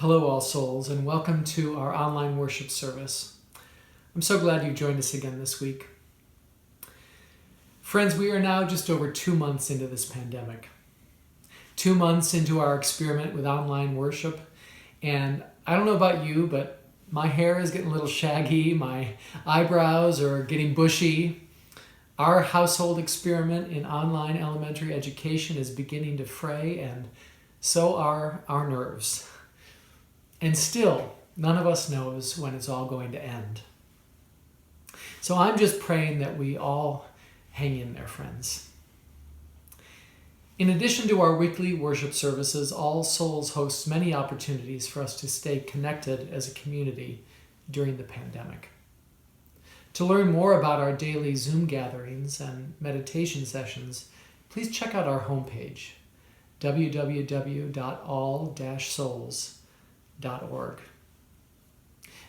Hello, all souls, and welcome to our online worship service. I'm so glad you joined us again this week. Friends, we are now just over 2 months into this pandemic. 2 months into our experiment with online worship, and I don't know about you, but my hair is getting a little shaggy, my eyebrows are getting bushy. Our household experiment in online elementary education is beginning to fray, and so are our nerves. And still, none of us knows when it's all going to end. So I'm just praying that we all hang in there, friends. In addition to our weekly worship services, All Souls hosts many opportunities for us to stay connected as a community during the pandemic. To learn more about our daily Zoom gatherings and meditation sessions, please check out our homepage, www.all-souls.org.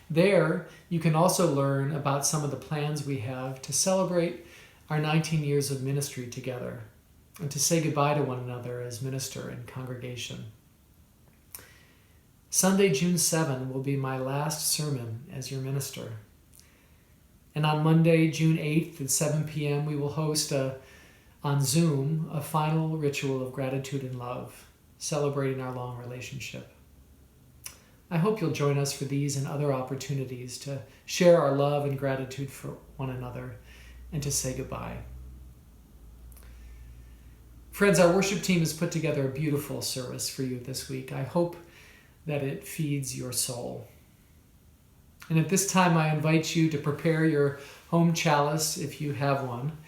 There, you can also learn about some of the plans we have to celebrate our 19 years of ministry together and to say goodbye to one another as minister and congregation. Sunday, June 7 will be my last sermon as your minister. And on Monday, June 8th at 7 p.m., we will host on Zoom a final ritual of gratitude and love, celebrating our long relationship. I hope you'll join us for these and other opportunities to share our love and gratitude for one another and to say goodbye. Friends, our worship team has put together a beautiful service for you this week. I hope that it feeds your soul. And at this time, I invite you to prepare your home chalice, if you have one,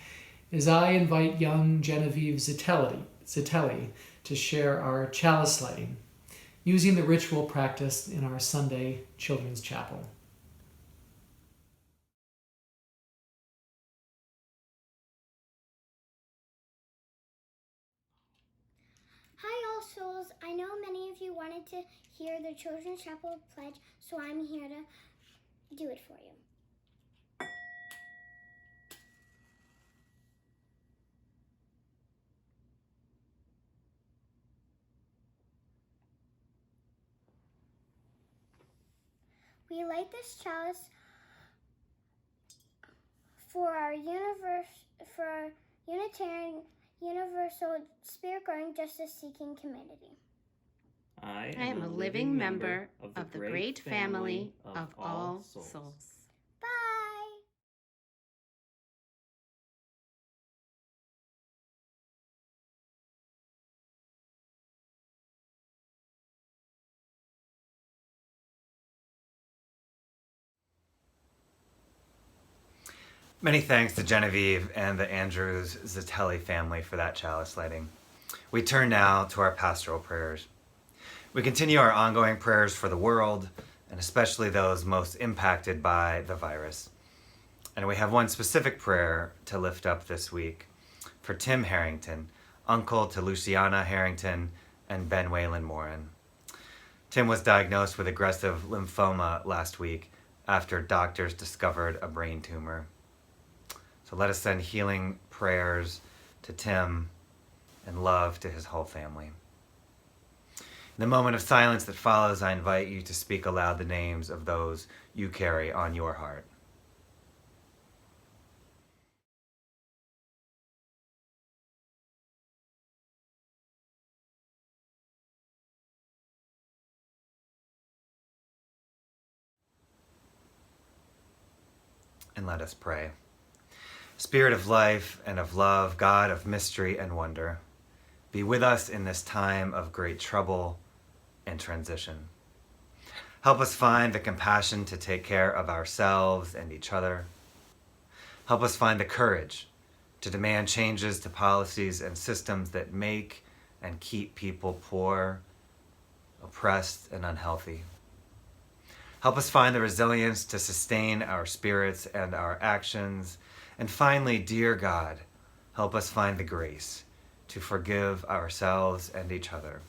as I invite young Genevieve Zitelli to share our chalice lighting, using the ritual practiced in our Sunday Children's Chapel. Hi, All Souls. I know many of you wanted to hear the Children's Chapel pledge, so I'm here to do it for you. We light this chalice for our Unitarian, universal, spirit-growing, justice-seeking community. I am a living member of the great family of all souls. Bye! Many thanks to Genevieve and the Andrews Zitelli family for that chalice lighting. We turn now to our pastoral prayers. We continue our ongoing prayers for the world, and especially those most impacted by the virus. And we have one specific prayer to lift up this week for Tim Harrington, uncle to Luciana Harrington and Ben Whalen Morin. Tim was diagnosed with aggressive lymphoma last week after doctors discovered a brain tumor. So let us send healing prayers to Tim and love to his whole family. In the moment of silence that follows, I invite you to speak aloud the names of those you carry on your heart. And let us pray. Spirit of life and of love, God of mystery and wonder, be with us in this time of great trouble and transition. Help us find the compassion to take care of ourselves and each other. Help us find the courage to demand changes to policies and systems that make and keep people poor, oppressed, and unhealthy. Help us find the resilience to sustain our spirits and our actions. And finally, dear God, help us find the grace to forgive ourselves and each other.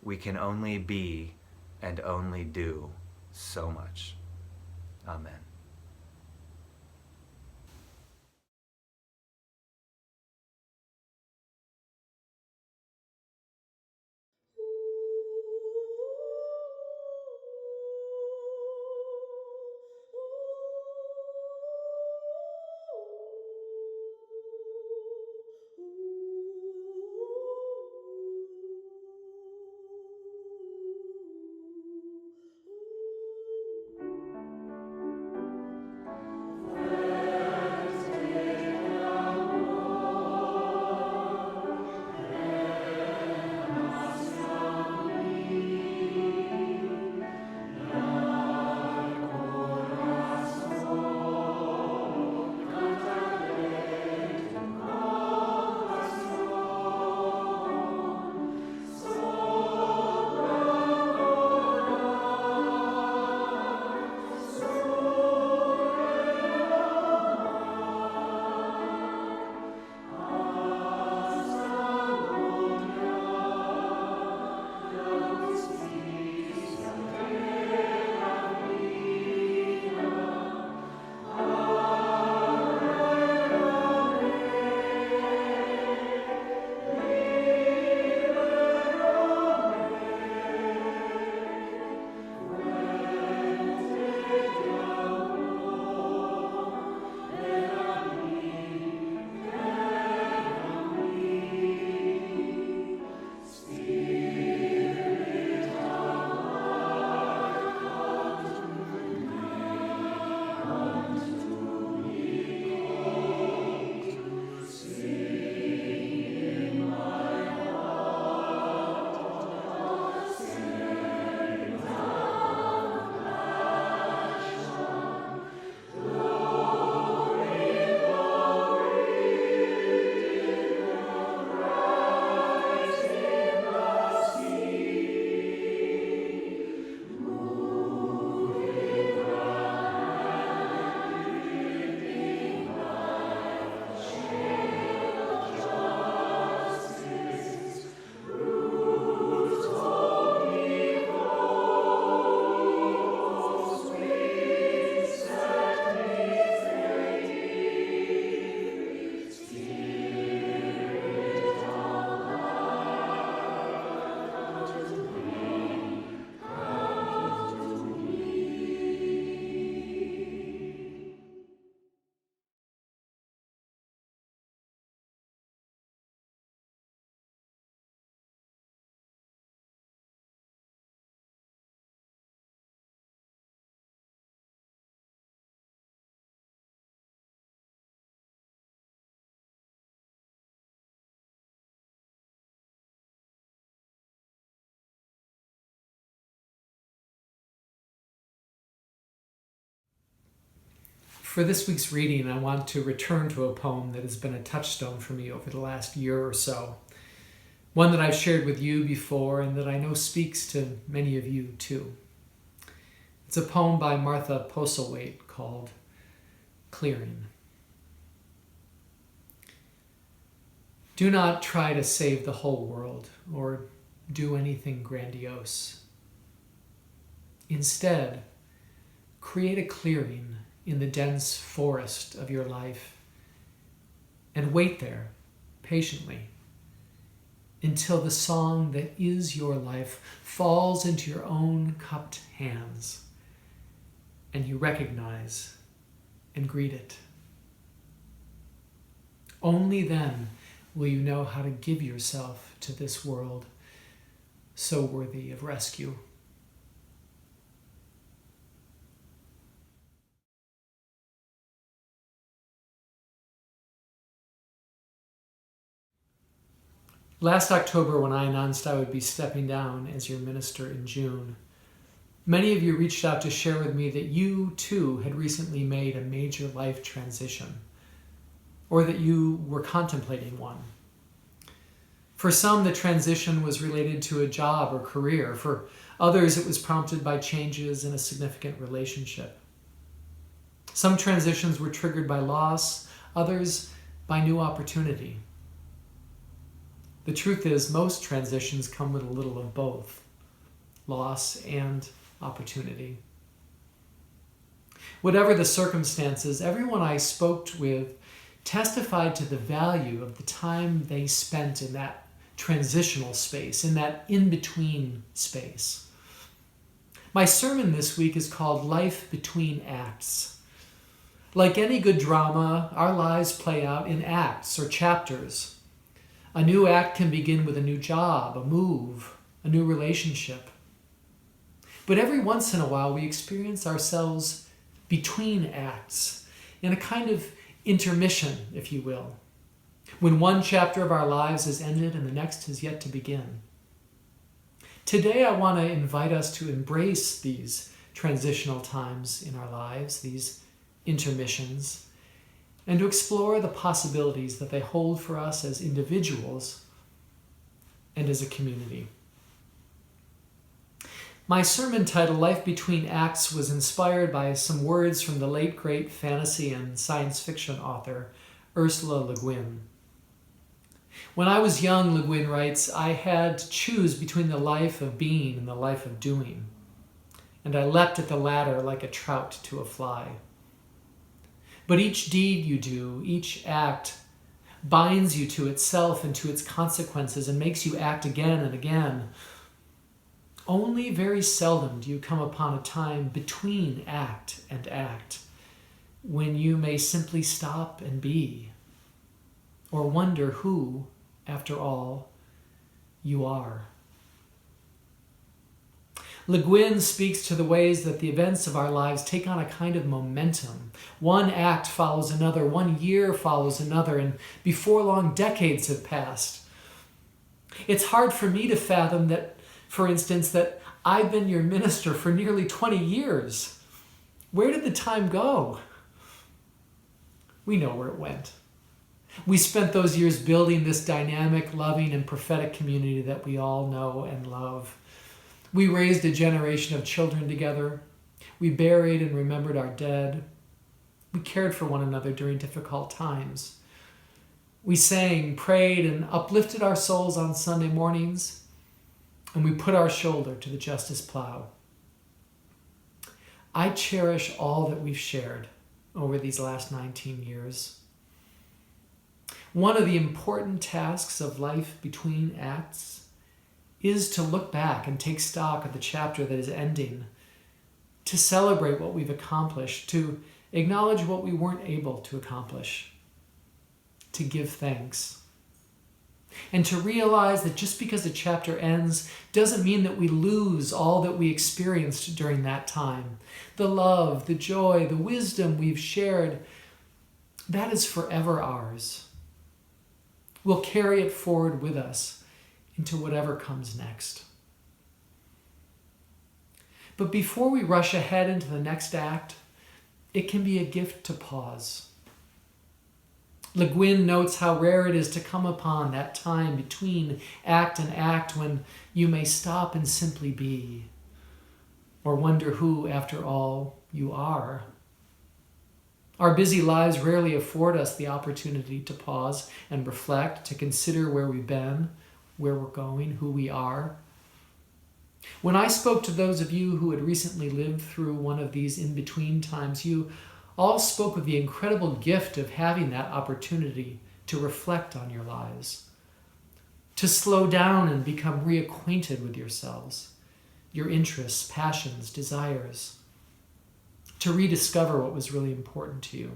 We can only be and only do so much. Amen. For this week's reading, I want to return to a poem that has been a touchstone for me over the last year or so. One that I've shared with you before and that I know speaks to many of you too. It's a poem by Martha Postlethwaite called Clearing. Do not try to save the whole world or do anything grandiose. Instead, create a clearing in the dense forest of your life and wait there patiently until the song that is your life falls into your own cupped hands and you recognize and greet it. Only then will you know how to give yourself to this world so worthy of rescue. Last October, when I announced I would be stepping down as your minister in June, many of you reached out to share with me that you, too, had recently made a major life transition, or that you were contemplating one. For some, the transition was related to a job or career. For others, it was prompted by changes in a significant relationship. Some transitions were triggered by loss, others by new opportunity. The truth is, most transitions come with a little of both, loss and opportunity. Whatever the circumstances, everyone I spoke with testified to the value of the time they spent in that transitional space, in that in-between space. My sermon this week is called Life Between Acts. Like any good drama, our lives play out in acts or chapters. A new act can begin with a new job, a move, a new relationship. But every once in a while, we experience ourselves between acts, in a kind of intermission, if you will, when one chapter of our lives has ended and the next has yet to begin. Today, I want to invite us to embrace these transitional times in our lives, these intermissions, and to explore the possibilities that they hold for us as individuals and as a community. My sermon title, Life Between Acts, was inspired by some words from the late great fantasy and science fiction author Ursula Le Guin. When I was young, Le Guin writes, I had to choose between the life of being and the life of doing, and I leapt at the latter like a trout to a fly. But each deed you do, each act, binds you to itself and to its consequences and makes you act again and again. Only very seldom do you come upon a time between act and act when you may simply stop and be, or wonder who, after all, you are. Le Guin speaks to the ways that the events of our lives take on a kind of momentum. One act follows another, 1 year follows another, and before long, decades have passed. It's hard for me to fathom that, for instance, that I've been your minister for nearly 20 years. Where did the time go? We know where it went. We spent those years building this dynamic, loving, and prophetic community that we all know and love. We raised a generation of children together. We buried and remembered our dead. We cared for one another during difficult times. We sang, prayed, and uplifted our souls on Sunday mornings, and we put our shoulder to the justice plow. I cherish all that we've shared over these last 19 years. One of the important tasks of life between acts is to look back and take stock of the chapter that is ending, to celebrate what we've accomplished, to acknowledge what we weren't able to accomplish, to give thanks, and to realize that just because a chapter ends doesn't mean that we lose all that we experienced during that time. The love, the joy, the wisdom we've shared, that is forever ours. We'll carry it forward with us into whatever comes next. But before we rush ahead into the next act, it can be a gift to pause. Le Guin notes how rare it is to come upon that time between act and act when you may stop and simply be, or wonder who, after all, you are. Our busy lives rarely afford us the opportunity to pause and reflect, to consider where we've been, where we're going, who we are. When I spoke to those of you who had recently lived through one of these in-between times, you all spoke of the incredible gift of having that opportunity to reflect on your lives, to slow down and become reacquainted with yourselves, your interests, passions, desires, to rediscover what was really important to you.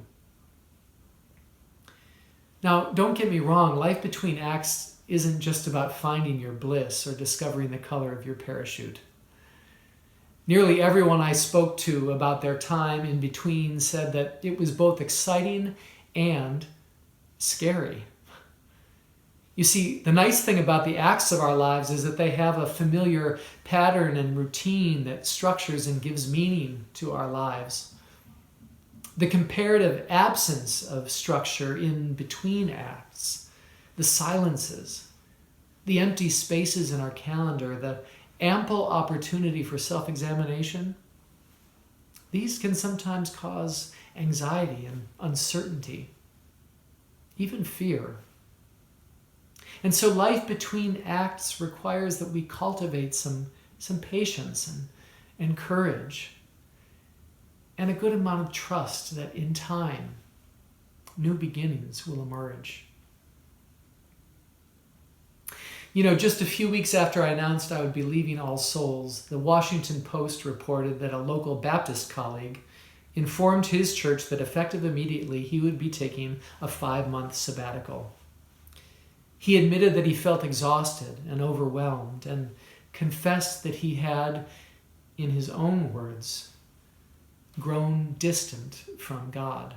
Now, don't get me wrong, life between acts isn't just about finding your bliss or discovering the color of your parachute. Nearly everyone I spoke to about their time in between said that it was both exciting and scary. You see, the nice thing about the acts of our lives is that they have a familiar pattern and routine that structures and gives meaning to our lives. The comparative absence of structure in between acts, the silences, the empty spaces in our calendar, the ample opportunity for self-examination, these can sometimes cause anxiety and uncertainty, even fear. And so life between acts requires that we cultivate some patience and courage and a good amount of trust that in time, new beginnings will emerge. You know, just a few weeks after I announced I would be leaving All Souls, the Washington Post reported that a local Baptist colleague informed his church that effective immediately he would be taking a 5-month sabbatical. He admitted that he felt exhausted and overwhelmed and confessed that he had, in his own words, grown distant from God.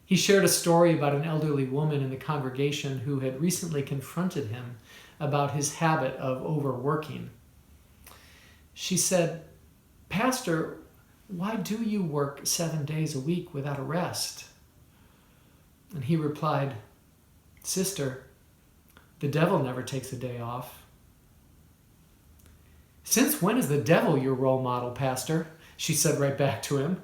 He shared a story about an elderly woman in the congregation who had recently confronted him about his habit of overworking. She said, "Pastor, why do you work 7 days a week without a rest?" And he replied, "Sister, the devil never takes a day off." "Since when is the devil your role model, Pastor?" she said right back to him.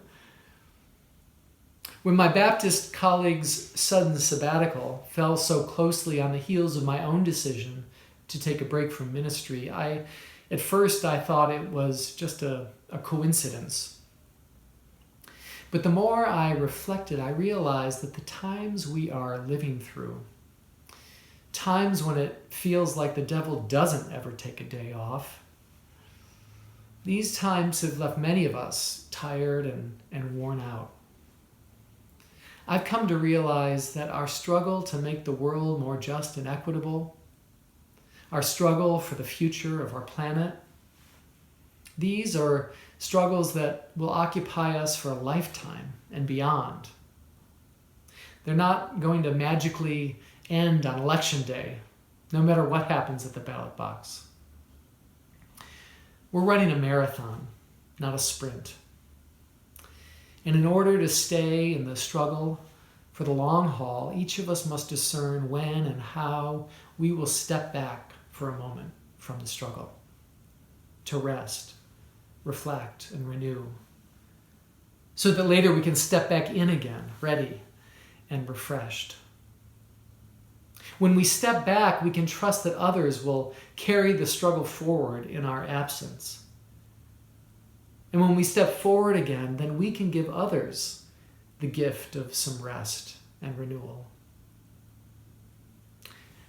When my Baptist colleague's sudden sabbatical fell so closely on the heels of my own decision to take a break from ministry, at first I thought it was just a coincidence. But the more I reflected, I realized that the times we are living through, times when it feels like the devil doesn't ever take a day off, these times have left many of us tired and worn out. I've come to realize that our struggle to make the world more just and equitable, our struggle for the future of our planet, these are struggles that will occupy us for a lifetime and beyond. They're not going to magically end on Election Day, no matter what happens at the ballot box. We're running a marathon, not a sprint. And in order to stay in the struggle for the long haul, each of us must discern when and how we will step back for a moment from the struggle, to rest, reflect, and renew, so that later we can step back in again, ready and refreshed. When we step back, we can trust that others will carry the struggle forward in our absence. And when we step forward again, then we can give others the gift of some rest and renewal.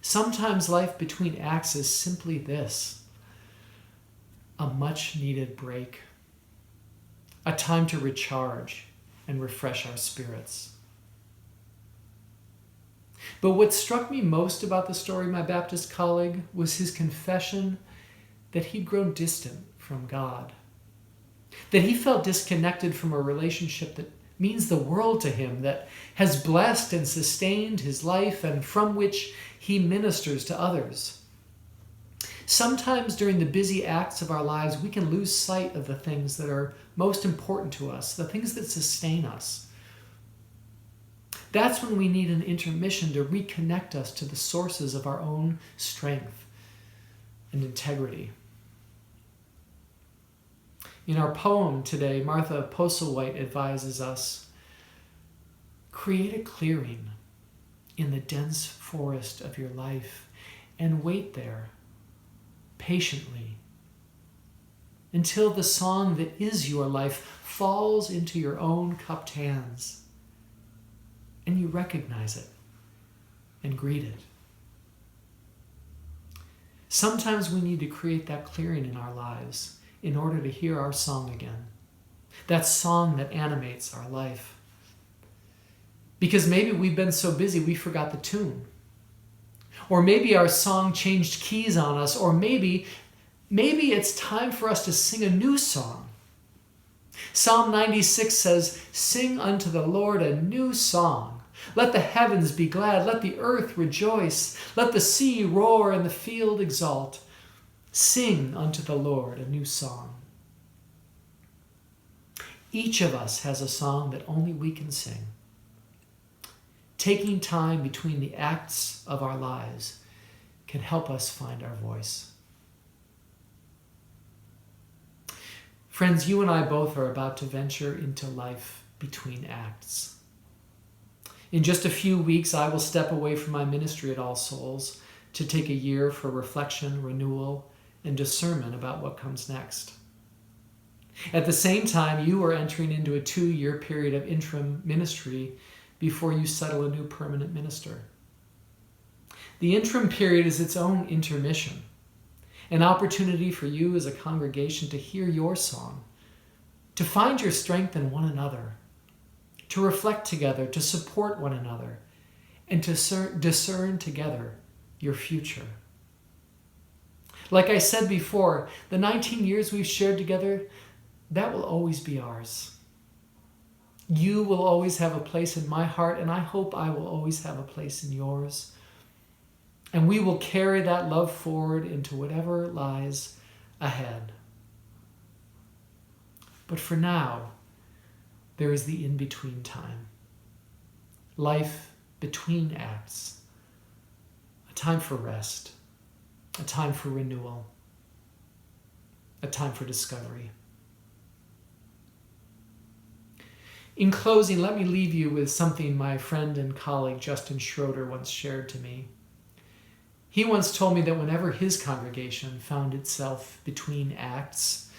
Sometimes life between acts is simply this: a much-needed break, a time to recharge and refresh our spirits. But what struck me most about the story of my Baptist colleague was his confession that he'd grown distant from God, that he felt disconnected from a relationship that means the world to him, that has blessed and sustained his life and from which he ministers to others. Sometimes during the busy acts of our lives, we can lose sight of the things that are most important to us, the things that sustain us. That's when we need an intermission to reconnect us to the sources of our own strength and integrity. In our poem today, Martha Postlewhite advises us, create a clearing in the dense forest of your life and wait there patiently until the song that is your life falls into your own cupped hands and you recognize it and greet it. Sometimes we need to create that clearing in our lives in order to hear our song again, that song that animates our life. Because maybe we've been so busy we forgot the tune. Or maybe our song changed keys on us. Or maybe it's time for us to sing a new song. Psalm 96 says, sing unto the Lord a new song. Let the heavens be glad. Let the earth rejoice. Let the sea roar and the field exult. Sing unto the Lord a new song. Each of us has a song that only we can sing. Taking time between the acts of our lives can help us find our voice. Friends, you and I both are about to venture into life between acts. In just a few weeks, I will step away from my ministry at All Souls to take a year for reflection, renewal, and discernment about what comes next. At the same time, you are entering into a 2-year period of interim ministry before you settle a new permanent minister. The interim period is its own intermission, an opportunity for you as a congregation to hear your song, to find your strength in one another, to reflect together, to support one another, and to discern together your future. Like I said before, the 19 years we've shared together, that will always be ours. You will always have a place in my heart, and I hope I will always have a place in yours. And we will carry that love forward into whatever lies ahead. But for now, there is the in-between time. Life between acts. A time for rest. A time for renewal. A time for discovery. In closing, let me leave you with something my friend and colleague Justin Schroeder once shared to me. He once told me that whenever his congregation found itself between acts,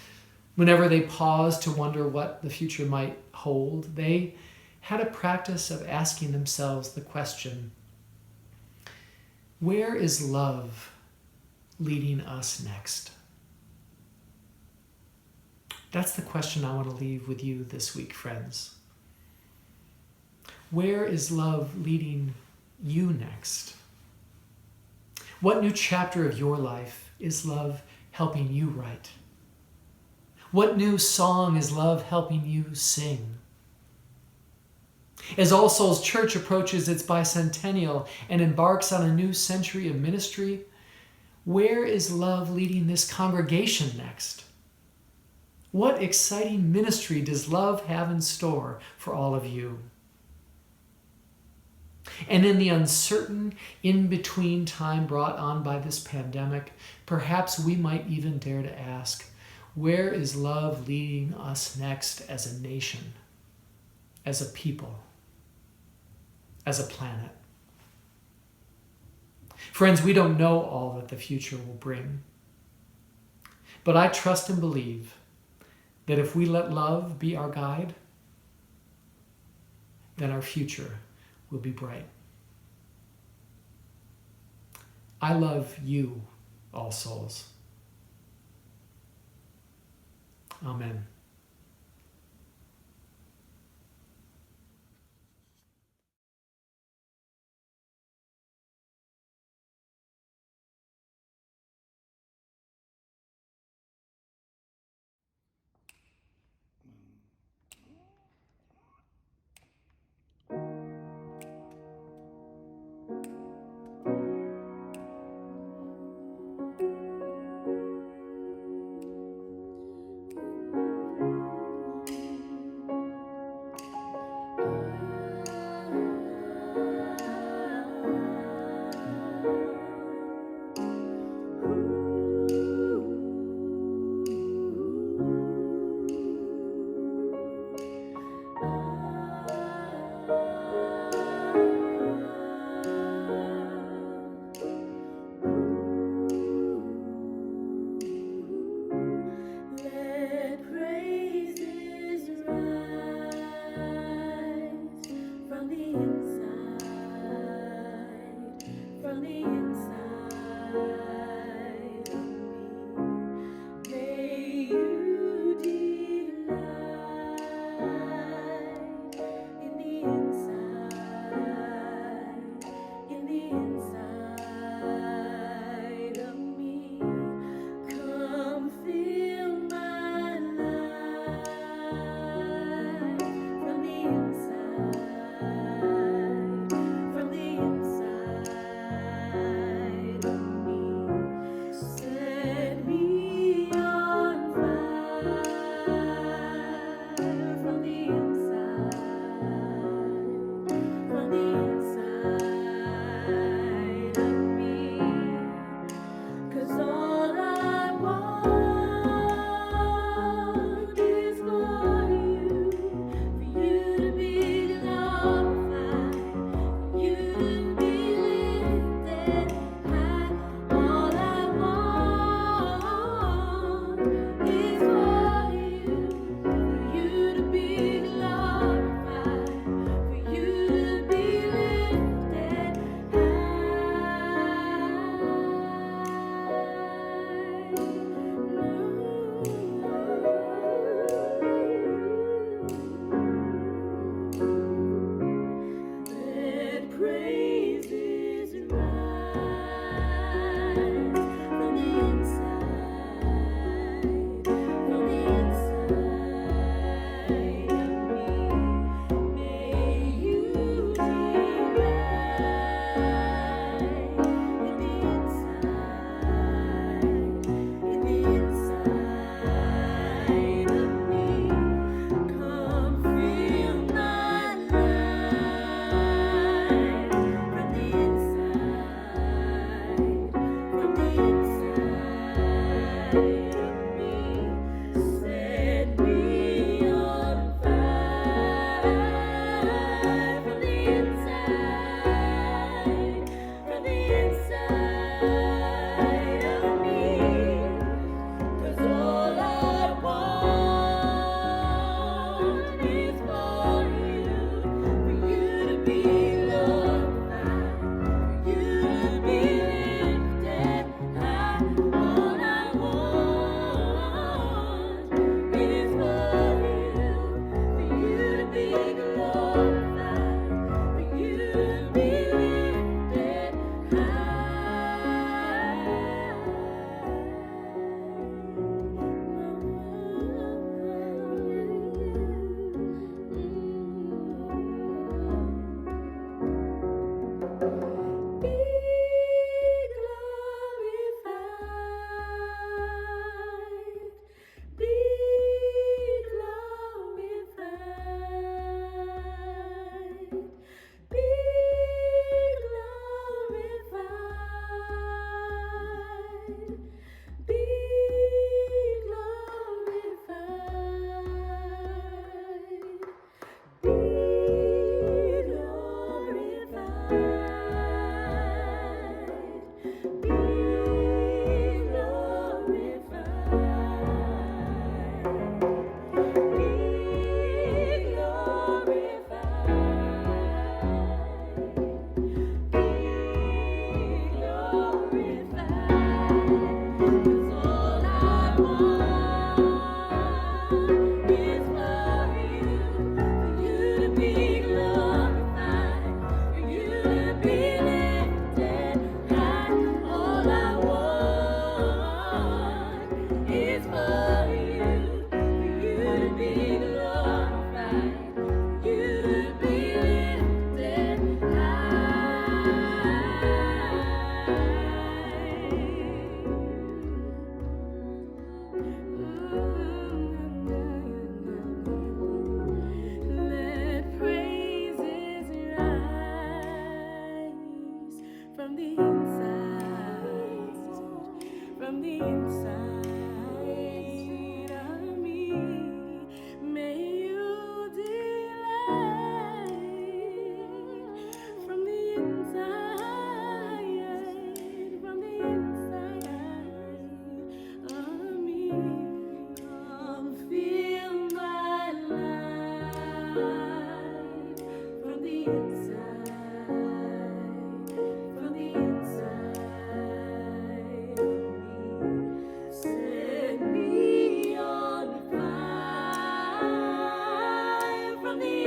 whenever they paused to wonder what the future might hold, they had a practice of asking themselves the question, where is love leading us next? That's the question I want to leave with you this week, friends. Where is love leading you next? What new chapter of your life is love helping you write? What new song is love helping you sing? As All Souls Church approaches its bicentennial and embarks on a new century of ministry, where is love leading this congregation next? What exciting ministry does love have in store for all of you? And in the uncertain in-between time brought on by this pandemic, perhaps we might even dare to ask, where is love leading us next as a nation, as a people, as a planet? Friends, we don't know all that the future will bring, but I trust and believe that if we let love be our guide, then our future will be bright. I love you, All Souls. Amen.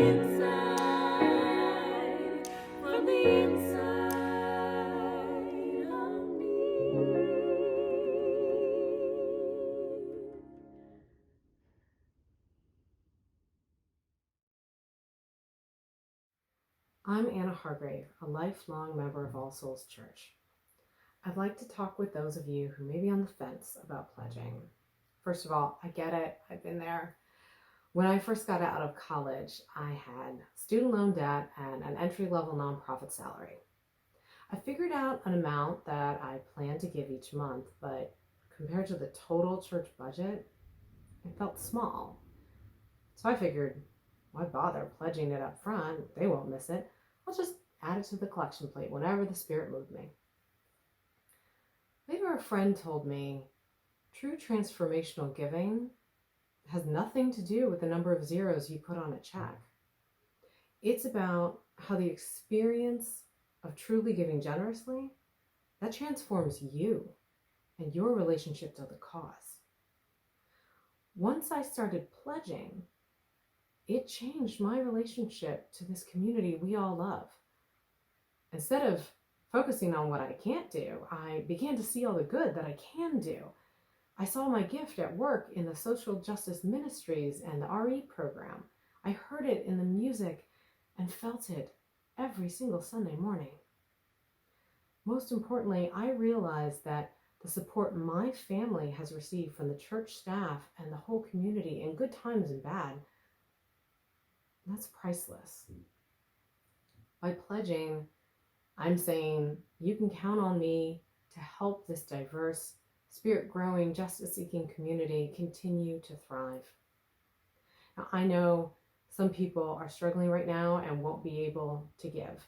inside, from the inside of me. I'm Anna Hargrave, a lifelong member of All Souls Church. I'd like to talk with those of you who may be on the fence about pledging. First of all, I get it. I've been there. When I first got out of college, I had student loan debt and an entry-level nonprofit salary. I figured out an amount that I planned to give each month, but compared to the total church budget, it felt small. So I figured, why bother pledging it up front? They won't miss it. I'll just add it to the collection plate whenever the Spirit moved me. Later, a friend told me, true transformational giving has nothing to do with the number of zeros you put on a check. It's about how the experience of truly giving generously, that transforms you and your relationship to the cause. Once I started pledging, it changed my relationship to this community we all love. Instead of focusing on what I can't do, I began to see all the good that I can do. I saw my gift at work in the social justice ministries and the RE program. I heard it in the music and felt it every single Sunday morning. Most importantly, I realized that the support my family has received from the church staff and the whole community in good times and bad, that's priceless. By pledging, I'm saying you can count on me to help this diverse, spirit-growing, justice-seeking community continue to thrive. Now, I know some people are struggling right now and won't be able to give.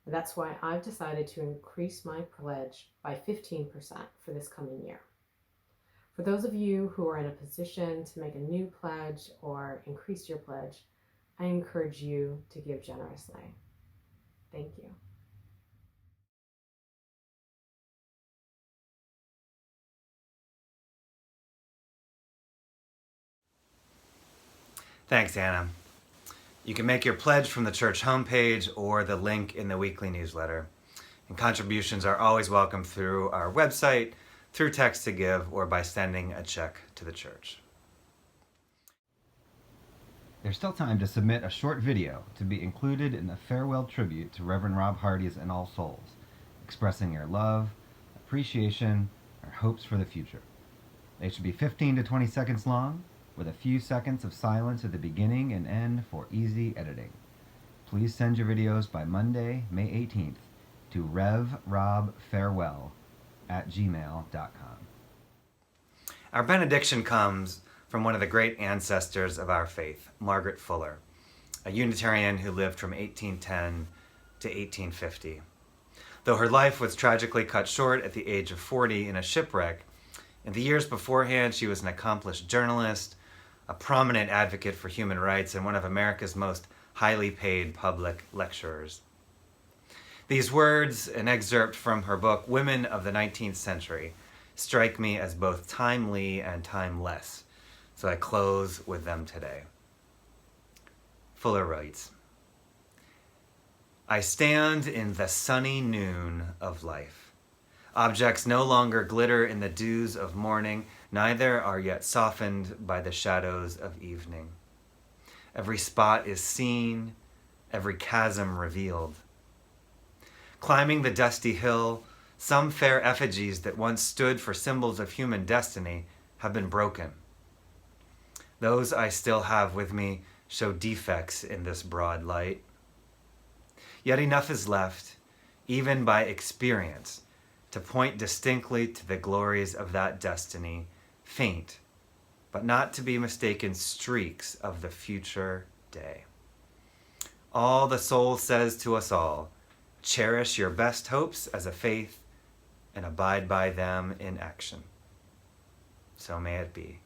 And that's why I've decided to increase my pledge by 15% for this coming year. For those of you who are in a position to make a new pledge or increase your pledge, I encourage you to give generously. Thank you. Thanks, Anna. You can make your pledge from the church homepage or the link in the weekly newsletter. And contributions are always welcome through our website, through text to give, or by sending a check to the church. There's still time to submit a short video to be included in the farewell tribute to Reverend Rob Hardy's and All Souls, expressing your love, appreciation, or hopes for the future. They should be 15 to 20 seconds long, with a few seconds of silence at the beginning and end for easy editing. Please send your videos by Monday, May 18th to revrobfarewell@gmail.com. Our benediction comes from one of the great ancestors of our faith, Margaret Fuller, a Unitarian who lived from 1810 to 1850. Though her life was tragically cut short at the age of 40 in a shipwreck, in the years beforehand she was an accomplished journalist, a prominent advocate for human rights, and one of America's most highly paid public lecturers. These words, an excerpt from her book, Women of the 19th Century, strike me as both timely and timeless, so I close with them today. Fuller writes, I stand in the sunny noon of life. Objects no longer glitter in the dews of morning, neither are yet softened by the shadows of evening. Every spot is seen, every chasm revealed. Climbing the dusty hill, some fair effigies that once stood for symbols of human destiny have been broken. Those I still have with me show defects in this broad light. Yet enough is left, even by experience, to point distinctly to the glories of that destiny, faint, but not to be mistaken streaks of the future day. All the soul says to us all, cherish your best hopes as a faith and abide by them in action. So may it be.